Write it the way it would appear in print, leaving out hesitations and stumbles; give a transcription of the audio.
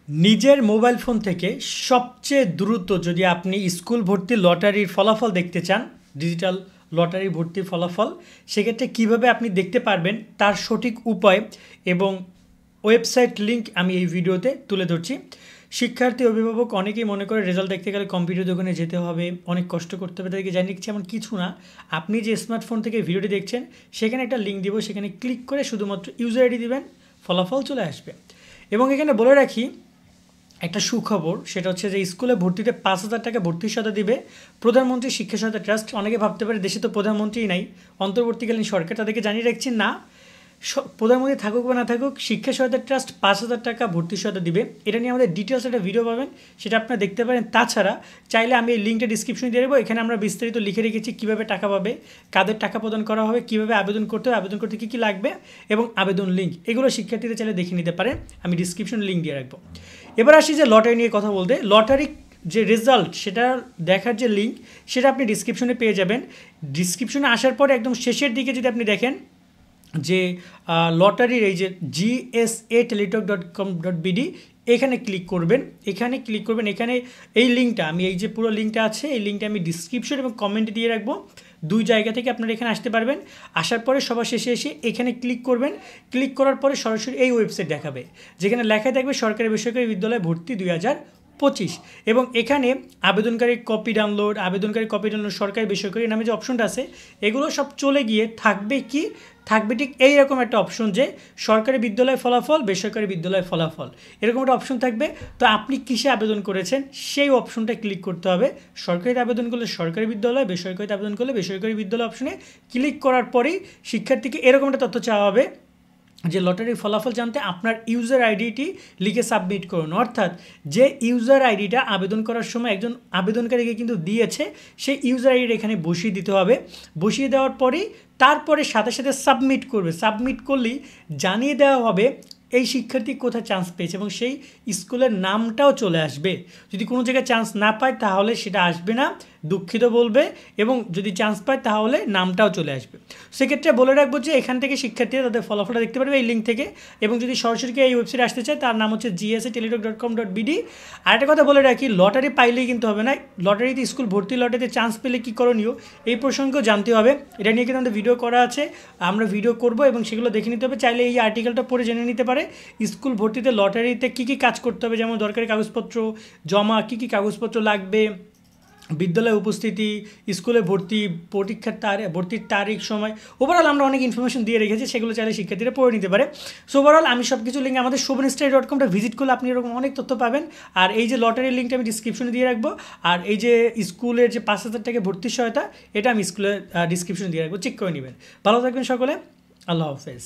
নিজের mobile phone থেকে সবচেয়ে দ্রুত যদি আপনি স্কুল ভর্তি লটারির ফলাফল দেখতে চান, ডিজিটাল লটারি ভর্তির ফলাফল, সেক্ষেত্রে কিভাবে আপনি দেখতে পারবেন তার সঠিক উপায় এবং ওয়েবসাইট লিংক আমি এই ভিডিওতে তুলে ধরছি। শিক্ষার্থী অভিভাবক অনেকেই মনে করে রেজাল্ট দেখতে গেলে কম্পিউটার দোকানে যেতে হবে, অনেক কষ্ট করতে হবে, তাদেরকে জানিয়ে দিচ্ছি এমন কিছু না। আপনি যে স্মার্টফোন থেকে ভিডিওটি দেখছেন সেখানে একটা লিঙ্ক দিব, সেখানে ক্লিক করে শুধুমাত্র ইউজার আইডি দিবেন, ফলাফল চলে আসবে। এবং এখানে বলে রাখি একটা সুখবর, সেটা হচ্ছে যে স্কুলে ভর্তিতে 5,000 টাকা ভর্তির সহায়তা দিবে প্রধানমন্ত্রী শিক্ষা সহায়তা ট্রাস্ট। অনেকে ভাবতে পারে দেশে তো প্রধানমন্ত্রী নাই, অন্তর্বর্তীকালীন সরকার, তাদেরকে জানিয়ে রাখছি না, প্রধানমন্ত্রী থাকুক বা না থাকুক, শিক্ষা সহায়তা ট্রাস্ট 5,000 টাকা ভর্তি সহায়তা দিবে। এটা নিয়ে আমাদের ডিটেলস একটা ভিডিও পাবেন, সেটা আপনারা দেখতে পারেন। তাছাড়া চাইলে আমি এই লিঙ্কটা ডিসক্রিপশনে দিয়ে দেবো, এখানে আমরা বিস্তারিত লিখে রেখেছি কীভাবে টাকা পাবে, কাদের টাকা প্রদান করা হবে, কীভাবে আবেদন করতে হবে, আবেদন করতে কী কী লাগবে এবং আবেদন লিঙ্ক, এগুলো শিক্ষার্থীদের চাইলে দেখে নিতে পারেন। আমি ডিসক্রিপশনে লিঙ্ক দিয়ে রাখবো। এবার আসি যে লটারি নিয়ে কথা বলতে। লটারি যে রেজাল্ট সেটা দেখার যে লিঙ্ক, সেটা আপনি ডিসক্রিপশনে পেয়ে যাবেন। ডিসক্রিপশনে আসার পরে একদম শেষের দিকে যদি আপনি দেখেন যে লটারির এই যে gsa.teletalk.com.bd, এখানে ক্লিক করবেন। এখানে এই লিঙ্কটা, আমি এই যে পুরো লিঙ্কটা আছে, এই লিঙ্কটা আমি ডিসক্রিপশন এবং কমেন্টে দিয়ে রাখবো। দুই জায়গা থেকে আপনারা এখানে আসতে পারবেন। আসার পরে সবার শেষে এসে এখানে ক্লিক করবেন। ক্লিক করার পরে সরাসরি এই ওয়েবসাইট দেখাবে, যেখানে লেখা থাকবে সরকারি বেসরকারি বিদ্যালয় ভর্তি 2025, এবং এখানে আবেদনকারীর কপি ডাউনলোড, সরকারি বেসরকারি নামে যে অপশনটা আছে, এগুলো সব চলে গিয়ে থাকবে ঠিক এইরকম একটা অপশন, যে সরকারি বিদ্যালয় ফলাফল, বেসরকারি বিদ্যালয় ফলাফল, এরকম একটা অপশন থাকবে। তো আপনি কিসে আবেদন করেছেন সেই অপশনটা ক্লিক করতে হবে। সরকারিতে আবেদন করলে সরকারি বিদ্যালয়, বেসরকারিতে আবেদন করলে বেসরকারি বিদ্যালয় অপশনে ক্লিক করার পরেই শিক্ষার্থীকে এরকম একটা তথ্য চাওয়া হবে যে লটারির ফলাফল জানতে আপনার ইউজার আইডিটি লিখে সাবমিট করুন। অর্থাৎ যে ইউজার আইডিটা আবেদন করার সময় একজন আবেদনকারীকে কিন্তু দিয়েছে, সেই ইউজার আইডিটা এখানে বসিয়ে দিতে হবে। বসিয়ে দেওয়ার পরেই তারপরে সাথে সাথে সাবমিট করবে। সাবমিট করলেই জানিয়ে দেওয়া হবে এই শিক্ষার্থী কোথায় চান্স পেয়েছে এবং সেই স্কুলের নামটাও চলে আসবে। যদি কোনো জায়গায় চান্স না পায় তাহলে সেটা আসবে না, দুঃখিত বলবে, এবং যদি চান্স পায় তাহলে নামটাও চলে আসবে। সেক্ষেত্রে বলে রাখবো যে এখান থেকে শিক্ষার্থীরা তাদের ফলাফলটা দেখতে পারবে এই লিঙ্ক থেকে। এবং যদি সরাসরি এই ওয়েবসাইটে আসতে চায়, তার নাম হচ্ছে gsa.teletalk.com.bd। আর একটা কথা বলে রাখি, লটারি পাইলেই কিন্তু হবে না। লটারিতে স্কুল ভর্তি লটারিতে চান্স পেলে কী করণীয়, এই প্রসঙ্গেও জানতে হবে। এটা নিয়ে কিন্তু আমাদের ভিডিও করা আছে, আমরা ভিডিও করব এবং সেগুলো দেখে নিতে হবে। চাইলে এই আর্টিকেলটা পড়ে জেনে নিতে পারে স্কুল ভর্তিতে লটারিতে কী কী কাজ করতে হবে, যেমন দরকারি কাগজপত্র জমা, কী কী কাগজপত্র লাগবে, বিদ্যালয়ে উপস্থিতি, স্কুলে ভর্তির তারিখ, সময়, ওভারঅল আমরা অনেক ইনফরমেশন দিয়ে রেখেছি, সেগুলো চাইলে শিক্ষার্থীরা পড়ে নিতে পারে। সো ওভারঅল আমি সব কিছু লিঙ্ক আমাদের shobhanstudy.com ভিজিট করলে আপনি এরকম অনেক তথ্য পাবেন। আর এই যে লটারির লিঙ্কটা আমি ডিসক্রিপশনে দিয়ে রাখবো, আর এই যে স্কুলের যে 5,000 টাকা ভর্তির সহায়তা, এটা আমি স্কুলের ডিসক্রিপশনে দিয়ে রাখবো, চেক করে নেবেন। ভালো থাকবেন সকলে, আল্লাহ হাফেজ।